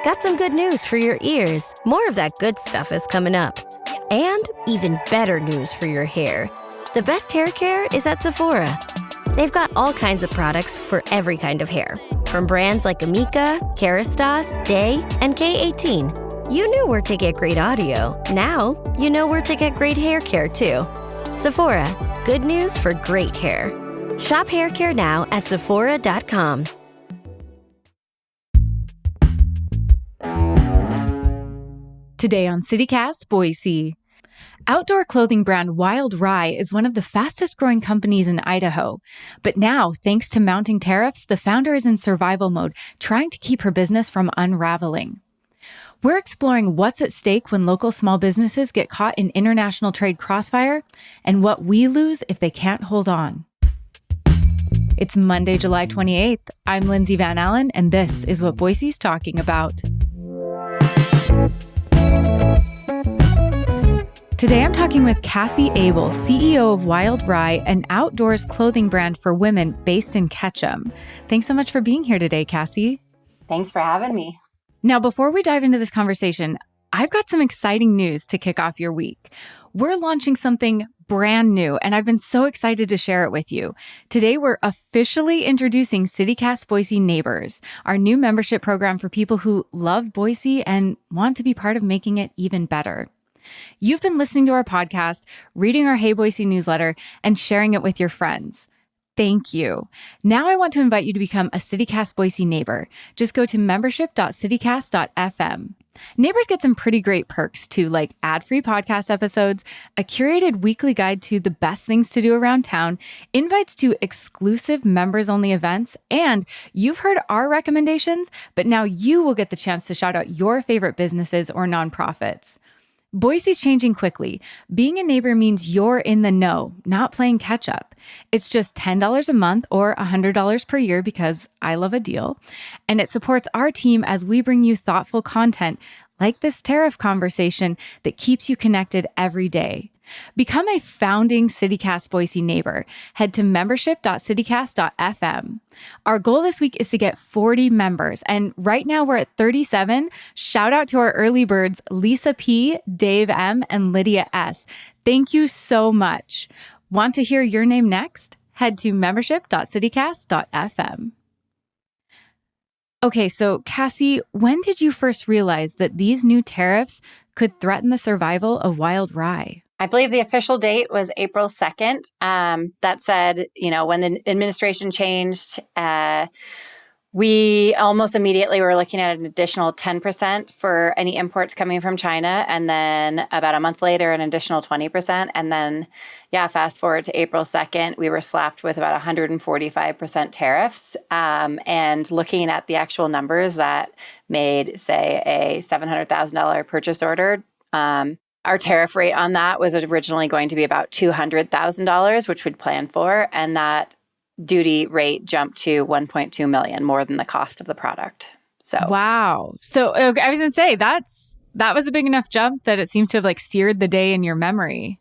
got some good news for your ears. More of that good stuff is coming up. And even better news for your hair. The best hair care is at Sephora. They've got all kinds of products for every kind of hair. From brands like Amika, Kerastase, Day, and K18. You knew where to get great audio. Now, you know where to get great hair care too. Sephora, good news for great hair. Shop hair care now at Sephora.com. Today on CityCast Boise. Outdoor clothing brand Wild Rye is one of the fastest growing companies in Idaho. But now, thanks to mounting tariffs, the founder is in survival mode, trying to keep her business from unraveling. We're exploring what's at stake when local small businesses get caught in international trade crossfire and what we lose if they can't hold on. It's Monday, July 28th. I'm Lindsay Van Allen, and this is what Boise's talking about. Today, I'm talking with Cassie Abel, CEO of Wild Rye, an outdoors clothing brand for women based in Ketchum. Thanks so much for being here today, Cassie. Thanks for having me. Now, before we dive into this conversation, I've got some exciting news to kick off your week. We're launching something brand new, and I've been so excited to share it with you. Today, we're officially introducing CityCast Boise Neighbors, our new membership program for people who love Boise and want to be part of making it even better. You've been listening to our podcast, reading our Hey Boise newsletter, and sharing it with your friends. Thank you. Now I want to invite you to become a CityCast Boise neighbor. Just go to membership.citycast.fm. Neighbors get some pretty great perks too, like ad-free podcast episodes, a curated weekly guide to the best things to do around town, invites to exclusive members-only events, and you've heard our recommendations, but now you will get the chance to shout out your favorite businesses or nonprofits. Boise's changing quickly. Being a neighbor means you're in the know, not playing catch up. It's just $10 a month or $100 per year because I love a deal. And it supports our team as we bring you thoughtful content like this tariff conversation that keeps you connected every day. Become a founding CityCast Boise neighbor. Head to membership.citycast.fm. Our goal this week is to get 40 members, and right now we're at 37. Shout out to our early birds, Lisa P., Dave M., and Lydia S. Thank you so much. Want to hear your name next? Head to membership.citycast.fm. Okay, so Cassie, when did you first realize that these new tariffs could threaten the survival of Wild Rye? I believe the official date was April 2nd. That said, when the administration changed, we almost immediately were looking at an additional 10% for any imports coming from China. And then about a month later, an additional 20%. And then, fast forward to April 2nd, we were slapped with about 145% tariffs. And looking at the actual numbers that made, say, a $700,000 purchase order, our tariff rate on that was originally going to be about $200,000, which we'd planned for. And that duty rate jumped to $1.2 million, more than the cost of the product. So wow. So okay, I was going to say that was a big enough jump that it seems to have seared the day in your memory.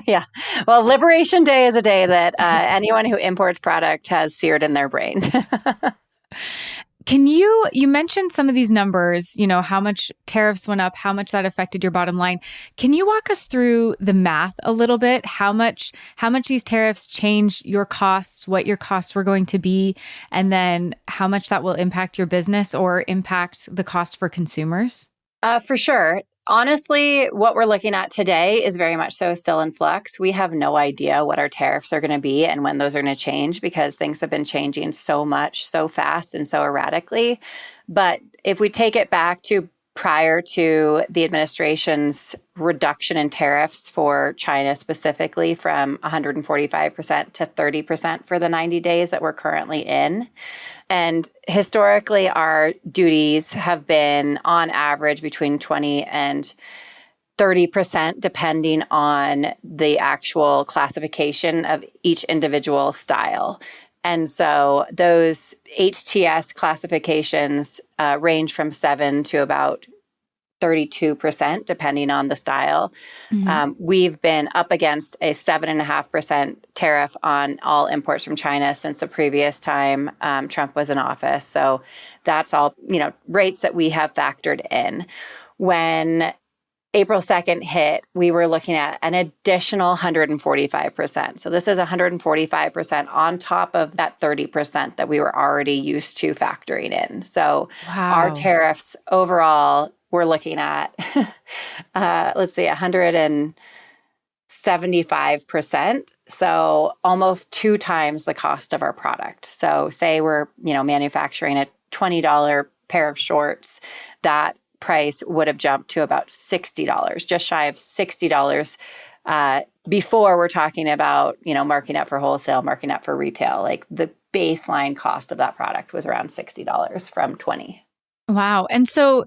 Yeah. Well, Liberation Day is a day that anyone who imports product has seared in their brain. Can you mentioned some of these numbers, how much tariffs went up, how much that affected your bottom line. Can you walk us through the math a little bit? How much these tariffs change your costs, what your costs were going to be, and then how much that will impact your business or impact the cost for consumers? For sure. Honestly, what we're looking at today is very much so still in flux. We have no idea what our tariffs are going to be and when those are going to change because things have been changing so much, so fast, and so erratically. But if we take it back to prior to the administration's reduction in tariffs for China specifically from 145% to 30% for the 90 days that we're currently in. And historically, our duties have been on average between 20 and 30%, depending on the actual classification of each individual style. And so those HTS classifications range from 7 to about 32%, depending on the style. We've been up against a 7.5% tariff on all imports from China since the previous time Trump was in office. So that's all, rates that we have factored in. When April 2nd hit, we were looking at an additional 145%. So this is 145% on top of that 30% that we were already used to factoring in. So our tariffs overall, we're looking at, 175%. So almost 2 times the cost of our product. So say we're, manufacturing a $20 pair of shorts, that price would have jumped to about $60, just shy of $60. Before we're talking about, marking up for wholesale, marking up for retail, like the baseline cost of that product was around $60 from $20. Wow. And so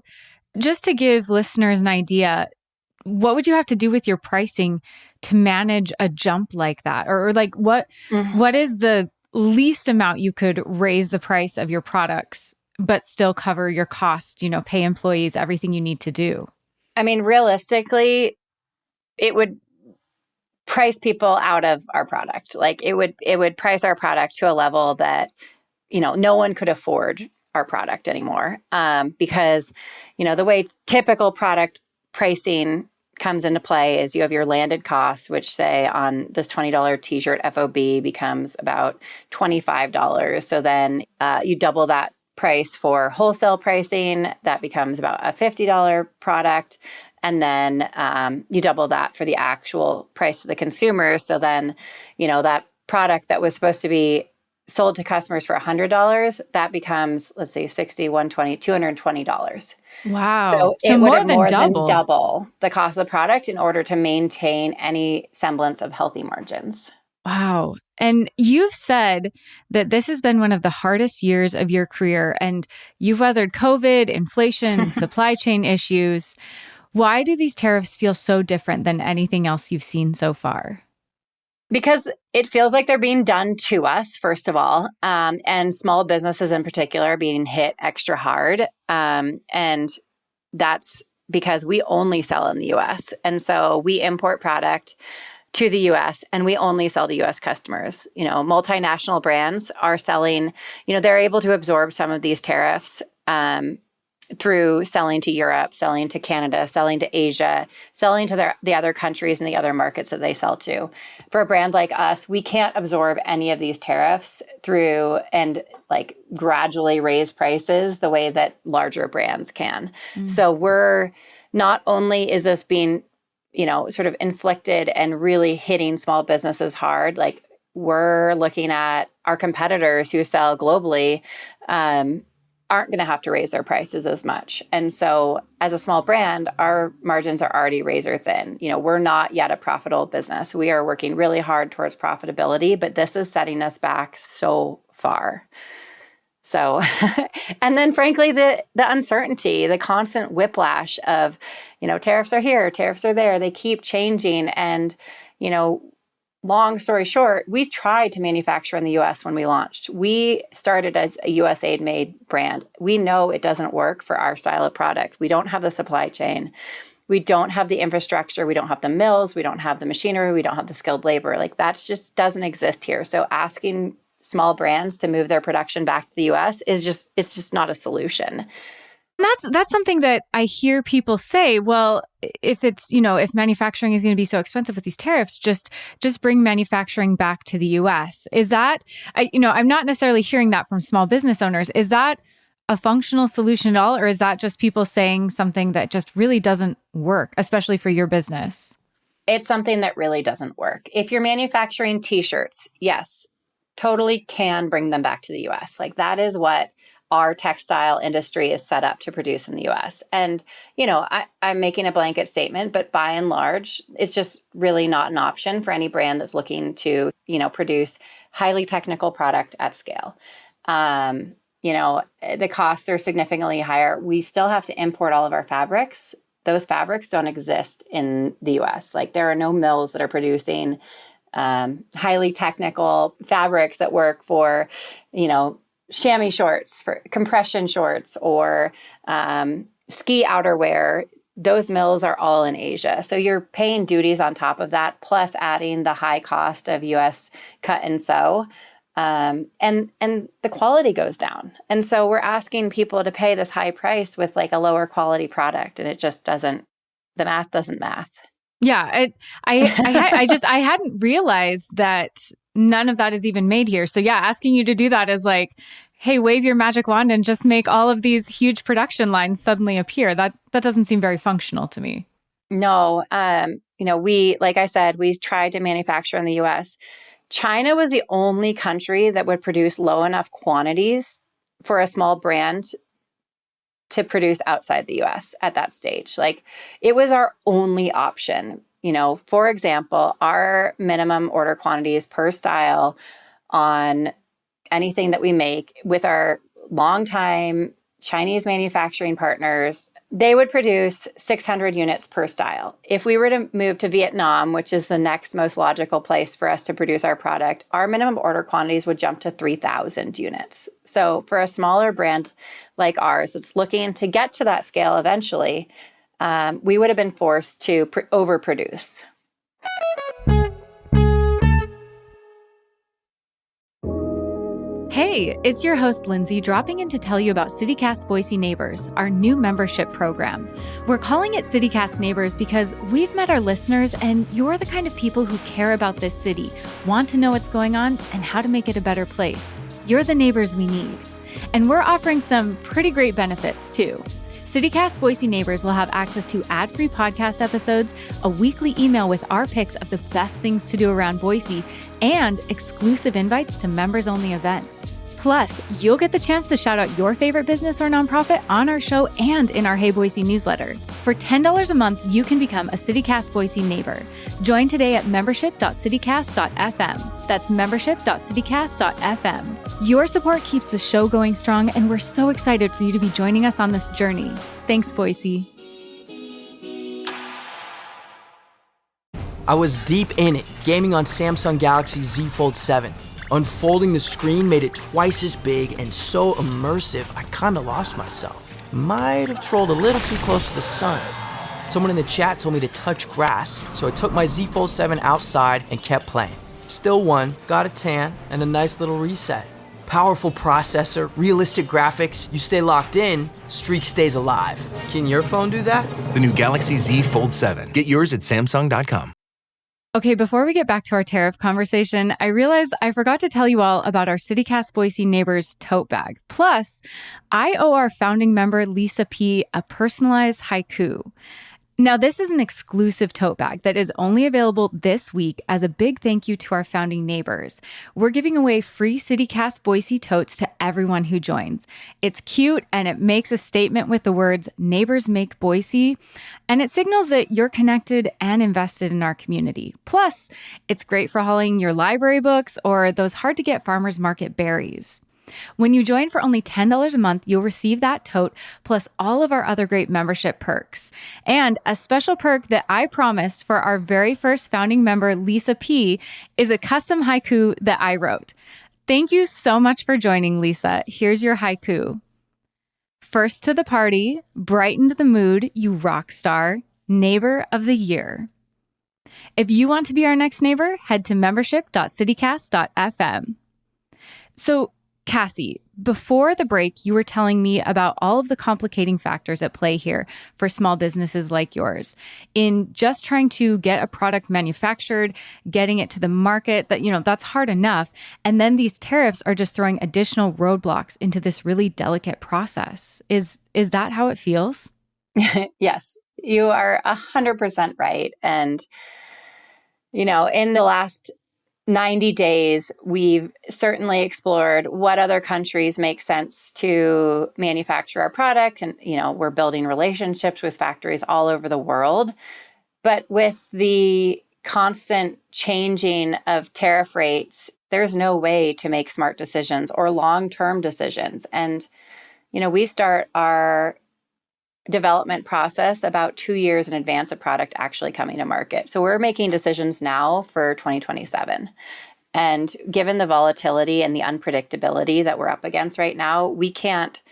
just to give listeners an idea, what would you have to do with your pricing to manage a jump like that? Or like what is the least amount you could raise the price of your products but still cover your cost, pay employees, everything you need to do? I mean, realistically, it would price people out of our product. Like it would price our product to a level that, no one could afford our product anymore. Because, the way typical product pricing comes into play is you have your landed costs, which say on this $20 t-shirt FOB becomes about $25. So then you double that price for wholesale pricing, that becomes about a $50 product. And then you double that for the actual price to the consumer. So then, that product that was supposed to be sold to customers for $100, that becomes, let's say, $60, $120, $220. Wow. So it would more have than more double. than double the cost of the product in order to maintain any semblance of healthy margins. Wow. And you've said that this has been one of the hardest years of your career, and you've weathered COVID, inflation, supply chain issues. Why do these tariffs feel so different than anything else you've seen so far? Because it feels like they're being done to us, first of all, and small businesses in particular are being hit extra hard. And that's because we only sell in the US. And so we import product to the US and we only sell to US customers. Multinational brands are selling, they're able to absorb some of these tariffs through selling to Europe, selling to Canada, selling to Asia, selling to the other countries and the other markets that they sell to. For a brand like us, we can't absorb any of these tariffs through and gradually raise prices the way that larger brands can. So we're not only is this being, sort of inflicted and really hitting small businesses hard, we're looking at our competitors who sell globally, aren't going to have to raise their prices as much. And so as a small brand, our margins are already razor thin. We're not yet a profitable business. We are working really hard towards profitability, but this is setting us back so far. So, and then frankly, the uncertainty, the constant whiplash of, tariffs are here, tariffs are there, they keep changing. And, long story short, we tried to manufacture in the US when we launched. We started as a USAID made brand. We know it doesn't work for our style of product. We don't have the supply chain. We don't have the infrastructure. We don't have the mills. We don't have the machinery. We don't have the skilled labor. That just doesn't exist here. So asking small brands to move their production back to the US it's just not a solution. That's something that I hear people say, well, if it's, if manufacturing is going to be so expensive with these tariffs, just bring manufacturing back to the US. Is that, I'm not necessarily hearing that from small business owners. Is that a functional solution at all? Or is that just people saying something that just really doesn't work, especially for your business? It's something that really doesn't work. If you're manufacturing t-shirts, yes, totally can bring them back to the US. That is what our textile industry is set up to produce in the US. And, I'm making a blanket statement, but by and large, it's just really not an option for any brand that's looking to, produce highly technical product at scale. The costs are significantly higher. We still have to import all of our fabrics. Those fabrics don't exist in the US. There are no mills that are producing highly technical fabrics that work for, chamois shorts, for compression shorts, or ski outerwear. those mills are all in Asia. So you're paying duties on top of that, plus adding the high cost of US cut and sew. And the quality goes down. And so we're asking people to pay this high price with like a lower quality product. And it just doesn't, the math doesn't math. Yeah. I hadn't realized that none of that is even made here. So yeah, asking you to do that is like, hey, wave your magic wand and just make all of these huge production lines suddenly appear. That doesn't seem very functional to me. No, we, like I said, we tried to manufacture in the US. China was the only country that would produce low enough quantities for a small brand to produce outside the US at that stage. Like it was our only option. For example, our minimum order quantities per style on anything that we make with our longtime Chinese manufacturing partners, they would produce 600 units per style. If we were to move to Vietnam, which is the next most logical place for us to produce our product, our minimum order quantities would jump to 3,000 units. So for a smaller brand like ours, that's looking to get to that scale eventually, we would have been forced to overproduce. Hey, it's your host, Lindsay, dropping in to tell you about CityCast Boise Neighbors, our new membership program. We're calling it CityCast Neighbors because we've met our listeners and you're the kind of people who care about this city, want to know what's going on, and how to make it a better place. You're the neighbors we need. And we're offering some pretty great benefits too. CityCast Boise Neighbors will have access to ad-free podcast episodes, a weekly email with our picks of the best things to do around Boise, and exclusive invites to members-only events. Plus, you'll get the chance to shout out your favorite business or nonprofit on our show and in our Hey Boise newsletter. For $10 a month, you can become a CityCast Boise neighbor. Join today at membership.citycast.fm. That's membership.citycast.fm. Your support keeps the show going strong, and we're so excited for you to be joining us on this journey. Thanks, Boise. I was deep in it, gaming on Samsung Galaxy Z Fold 7. Unfolding the screen made it twice as big and so immersive, I kinda lost myself. Might have trolled a little too close to the sun. Someone in the chat told me to touch grass, so I took my Z Fold 7 outside and kept playing. Still won, got a tan, and a nice little reset. Powerful processor, realistic graphics, you stay locked in, streak stays alive. Can your phone do that? The new Galaxy Z Fold 7. Get yours at Samsung.com. Okay, before we get back to our tariff conversation, I realized I forgot to tell you all about our CityCast Boise Neighbors tote bag. Plus, I owe our founding member, Lisa P., a personalized haiku. Now, this is an exclusive tote bag that is only available this week as a big thank you to our founding neighbors. We're giving away free CityCast Boise totes to everyone who joins. It's cute and it makes a statement with the words, "Neighbors make Boise," and it signals that you're connected and invested in our community. Plus, it's great for hauling your library books or those hard-to-get farmers market berries. When you join for only $10 a month, you'll receive that tote plus all of our other great membership perks. And a special perk that I promised for our very first founding member, Lisa P., is a custom haiku that I wrote. Thank you so much for joining, Lisa. Here's your haiku. First to the party, brightened the mood, you rock star, neighbor of the year. If you want to be our next neighbor, head to membership.citycast.fm. So, Cassie, before the break, you were telling me about all of the complicating factors at play here for small businesses like yours in just trying to get a product manufactured, getting it to the market, that's hard enough. And then these tariffs are just throwing additional roadblocks into this really delicate process. Is that how it feels? Yes, you are 100% right. And, in the last 90 days, we've certainly explored what other countries make sense to manufacture our product. And, we're building relationships with factories all over the world. But with the constant changing of tariff rates, there's no way to make smart decisions or long-term decisions. And, we start our development process about 2 years in advance of product actually coming to market. So we're making decisions now for 2027. And given the volatility and the unpredictability that we're up against right now, we can't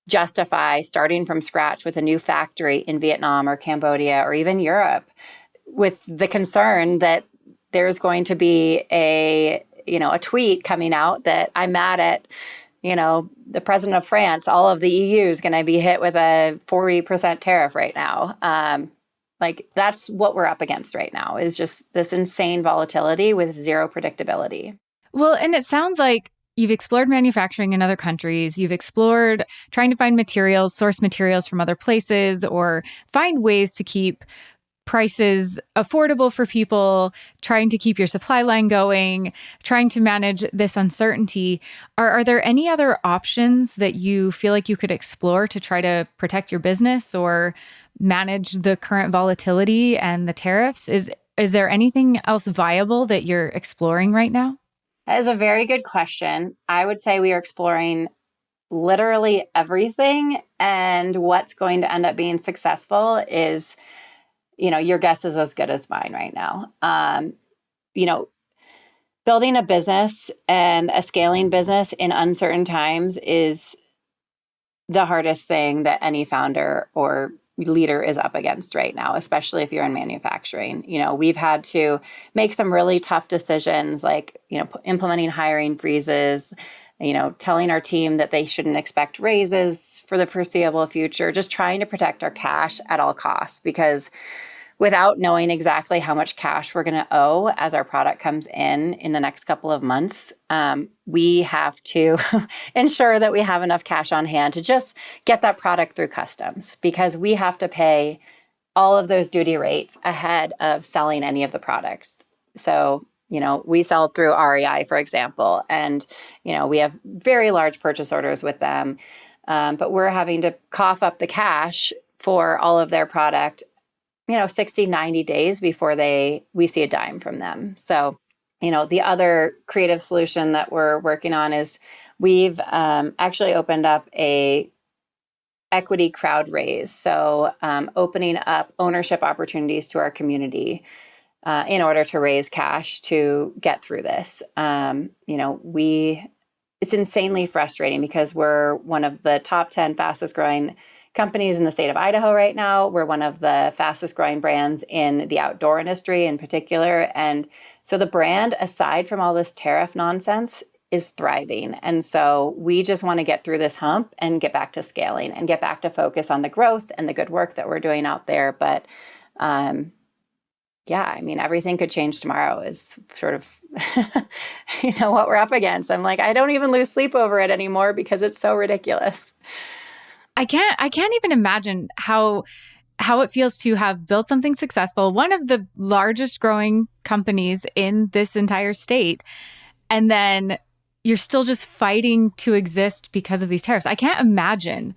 justify starting from scratch with a new factory in Vietnam or Cambodia or even Europe with the concern that there's going to be a tweet coming out that I'm mad at, the president of France, all of the EU is going to be hit with a 40% tariff right now. That's what we're up against right now, is just this insane volatility with zero predictability. Well, and it sounds like you've explored manufacturing in other countries. You've explored trying to find materials, source materials from other places, or find ways to keep prices affordable for people, trying to keep your supply line going, trying to manage this uncertainty. Are there any other options that you feel like you could explore to try to protect your business or manage the current volatility and the tariffs? Is there anything else viable that you're exploring right now? That is a very good question. I would say we are exploring literally everything. And what's going to end up being successful is, your guess is as good as mine right now. Building a business and a scaling business in uncertain times is the hardest thing that any founder or leader is up against right now, especially if you're in manufacturing. We've had to make some really tough decisions, like, implementing hiring freezes, telling our team that they shouldn't expect raises for the foreseeable future, just trying to protect our cash at all costs, because without knowing exactly how much cash we're going to owe as our product comes in the next couple of months, we have to ensure that we have enough cash on hand to just get that product through customs, because we have to pay all of those duty rates ahead of selling any of the products. So, we sell through REI, for example, and, we have very large purchase orders with them, but we're having to cough up the cash for all of their product 60, 90 days before we see a dime from them. So, the other creative solution that we're working on is we've actually opened up a equity crowd raise. So, opening up ownership opportunities to our community in order to raise cash to get through this. It's insanely frustrating because we're one of the top 10 fastest growing companies in the state of Idaho right now. We're one of the fastest growing brands in the outdoor industry in particular. And so the brand, aside from all this tariff nonsense, is thriving. And so we just want to get through this hump and get back to scaling and get back to focus on the growth and the good work that we're doing out there. But everything could change tomorrow is sort of, what we're up against. I'm like, I don't even lose sleep over it anymore because it's so ridiculous. I can't even imagine how it feels to have built something successful, one of the largest growing companies in this entire state, and then you're still just fighting to exist because of these tariffs. I can't imagine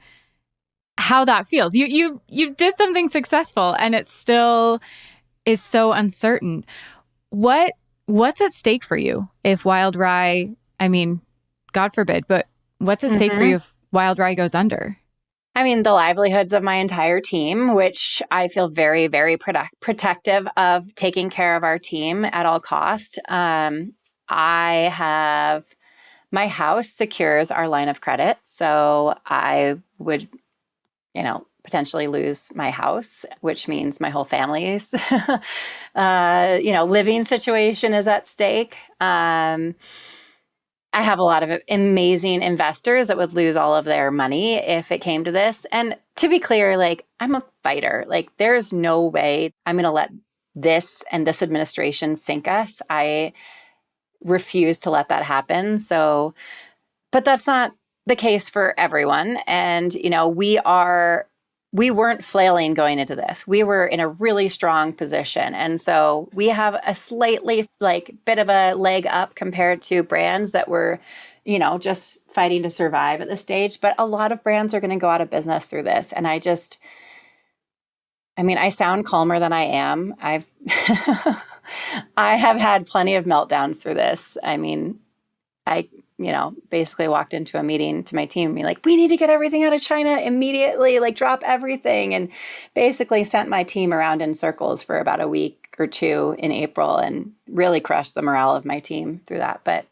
how that feels. You did something successful and it still is so uncertain. What's at stake for you if Wild Rye, God forbid, but what's at stake for you if Wild Rye goes under? The livelihoods of my entire team, which I feel very, very protective of taking care of our team at all cost. My house secures our line of credit. So I would, potentially lose my house, which means my whole family's, living situation is at stake. I have a lot of amazing investors that would lose all of their money if it came to this. And to be clear, I'm a fighter. There's no way I'm going to let this and this administration sink us. I refuse to let that happen. So, but that's not the case for everyone. And, we weren't flailing going into this. We were in a really strong position. And so we have a slightly bit of a leg up compared to brands that were, just fighting to survive at this stage. But a lot of brands are going to go out of business through this. And I sound calmer than I am. I have had plenty of meltdowns through this. I basically walked into a meeting to my team and be like, we need to get everything out of China immediately, drop everything. And basically sent my team around in circles for about a week or two in April and really crushed the morale of my team through that. But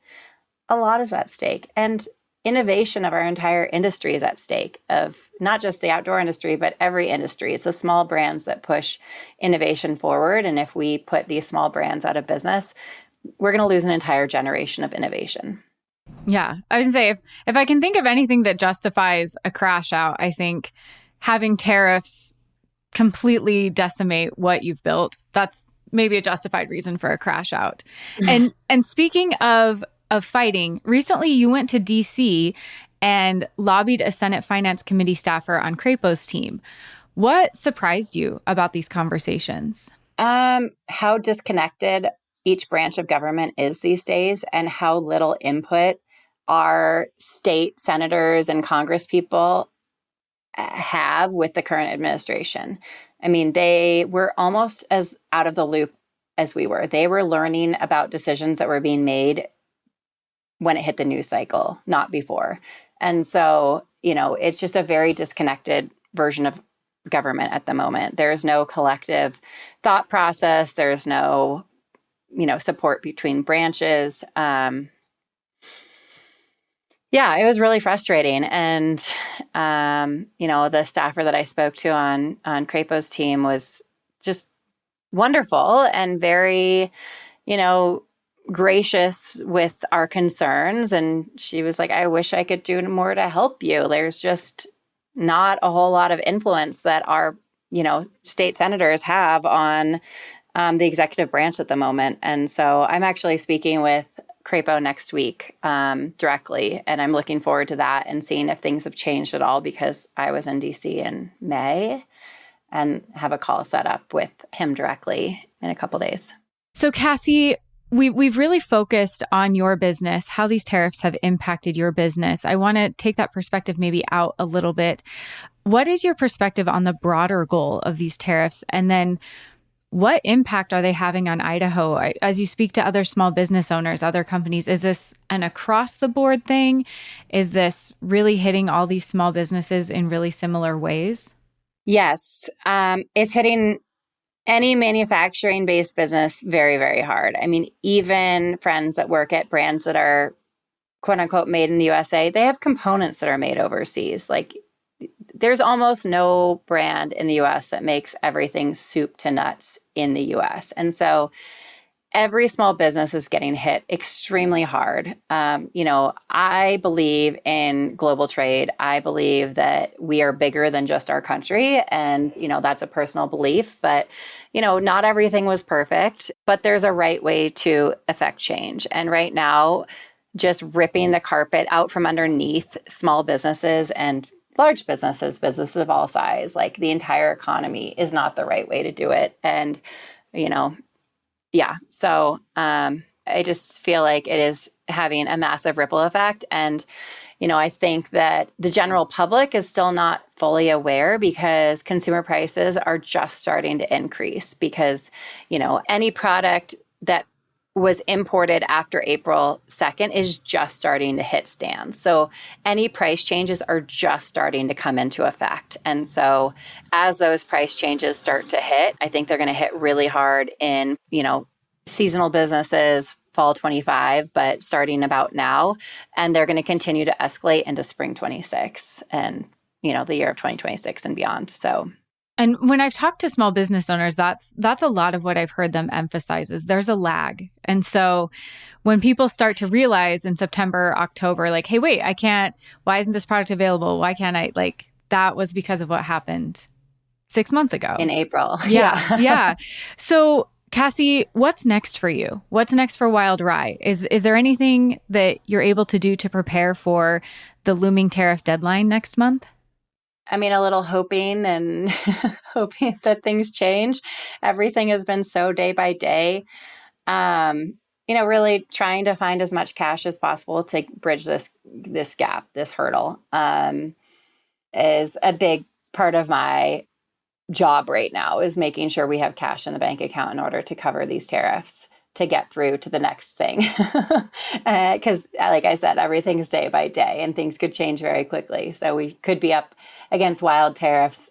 a lot is at stake. And innovation of our entire industry is at stake, of not just the outdoor industry, but every industry. It's the small brands that push innovation forward. And if we put these small brands out of business, we're going to lose an entire generation of innovation. Yeah. I was going to say, if I can think of anything that justifies a crash out, I think having tariffs completely decimate what you've built, that's maybe a justified reason for a crash out. And speaking of fighting, recently you went to DC and lobbied a Senate Finance Committee staffer on Crapo's team. What surprised you about these conversations? How disconnected each branch of government is these days, and how little input our state senators and Congress people have with the current administration. I mean, they were almost as out of the loop as we were. They were learning about decisions that were being made when it hit the news cycle, not before. And so, it's just a very disconnected version of government at the moment. There's no collective thought process. There's no, support between branches. Yeah, it was really frustrating. And, the staffer that I spoke to on Crapo's team was just wonderful and very, gracious with our concerns. And she was like, I wish I could do more to help you. There's just not a whole lot of influence that our, state senators have on the executive branch at the moment. And so I'm actually speaking with Crapo next week directly, and I'm looking forward to that and seeing if things have changed at all, because I was in DC in May and have a call set up with him directly in a couple days. So Cassie, we've really focused on your business, how these tariffs have impacted your business. I want to take that perspective maybe out a little bit. What is your perspective on the broader goal of these tariffs? And then what impact are they having on Idaho? As you speak to other small business owners, other companies, is this an across-the-board thing? Is this really hitting all these small businesses in really similar ways? Yes. It's hitting any manufacturing-based business very, very hard. I mean, even friends that work at brands that are quote-unquote made in the USA, they have components that are made overseas. Like, there's almost no brand in the US that makes everything soup to nuts in the US. And so every small business is getting hit extremely hard. I believe in global trade. I believe that we are bigger than just our country. And, that's a personal belief. But, not everything was perfect, but there's a right way to affect change. And right now, just ripping the carpet out from underneath small businesses and large businesses of all size, like the entire economy, is not the right way to do it. And, yeah. So I just feel like it is having a massive ripple effect. And, I think that the general public is still not fully aware, because consumer prices are just starting to increase, because, any product that was imported after April 2nd is just starting to hit stands. So any price changes are just starting to come into effect. And so as those price changes start to hit, I think they're going to hit really hard in, seasonal businesses, fall 25, but starting about now. And they're going to continue to escalate into spring 26 and, the year of 2026 and beyond. So. And when I've talked to small business owners, that's a lot of what I've heard them emphasize is there's a lag. And so when people start to realize in September, October, like, hey, wait, why isn't this product available? Why can't I? Like, that was because of what happened 6 months ago. In April. Yeah. Yeah. So Cassie, what's next for you? What's next for Wild Rye? Is there anything that you're able to do to prepare for the looming tariff deadline next month? I mean, a little hoping and hoping that things change. Everything has been so day by day. Really trying to find as much cash as possible to bridge this gap, this hurdle, is a big part of my job right now, is making sure we have cash in the bank account in order to cover these tariffs, to get through to the next thing. Because like I said, everything's day by day and things could change very quickly. So we could be up against wild tariffs,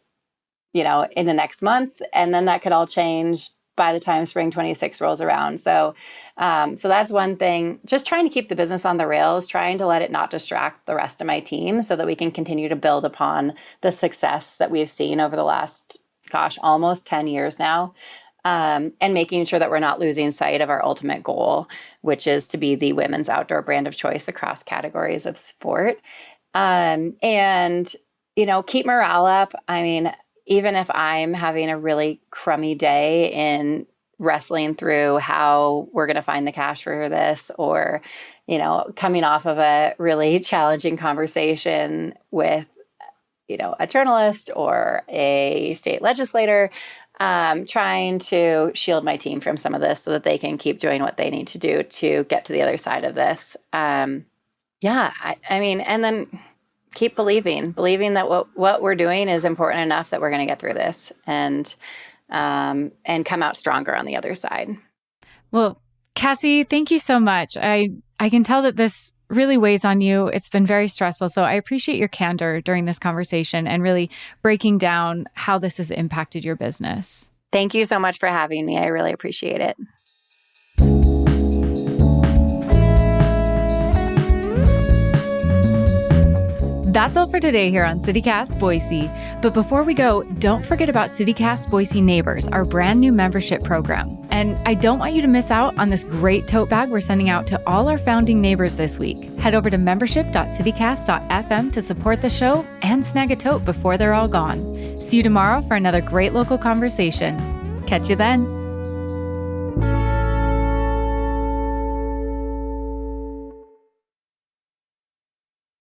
in the next month. And then that could all change by the time spring 26 rolls around. So that's one thing, just trying to keep the business on the rails, trying to let it not distract the rest of my team so that we can continue to build upon the success that we've seen over the last, almost 10 years now. And making sure that we're not losing sight of our ultimate goal, which is to be the women's outdoor brand of choice across categories of sport. And, keep morale up. I mean, even if I'm having a really crummy day in wrestling through how we're going to find the cash for this, or, coming off of a really challenging conversation with, a journalist or a state legislator, trying to shield my team from some of this so that they can keep doing what they need to do to get to the other side of this. And then keep believing that what we're doing is important enough that we're going to get through this and come out stronger on the other side. Well, Cassie, thank you so much. I can tell that this really weighs on you. It's been very stressful. So I appreciate your candor during this conversation and really breaking down how this has impacted your business. Thank you so much for having me. I really appreciate it. That's all for today here on CityCast Boise. But before we go, don't forget about CityCast Boise Neighbors, our brand new membership program. And I don't want you to miss out on this great tote bag we're sending out to all our founding neighbors this week. Head over to membership.citycast.fm to support the show and snag a tote before they're all gone. See you tomorrow for another great local conversation. Catch you then.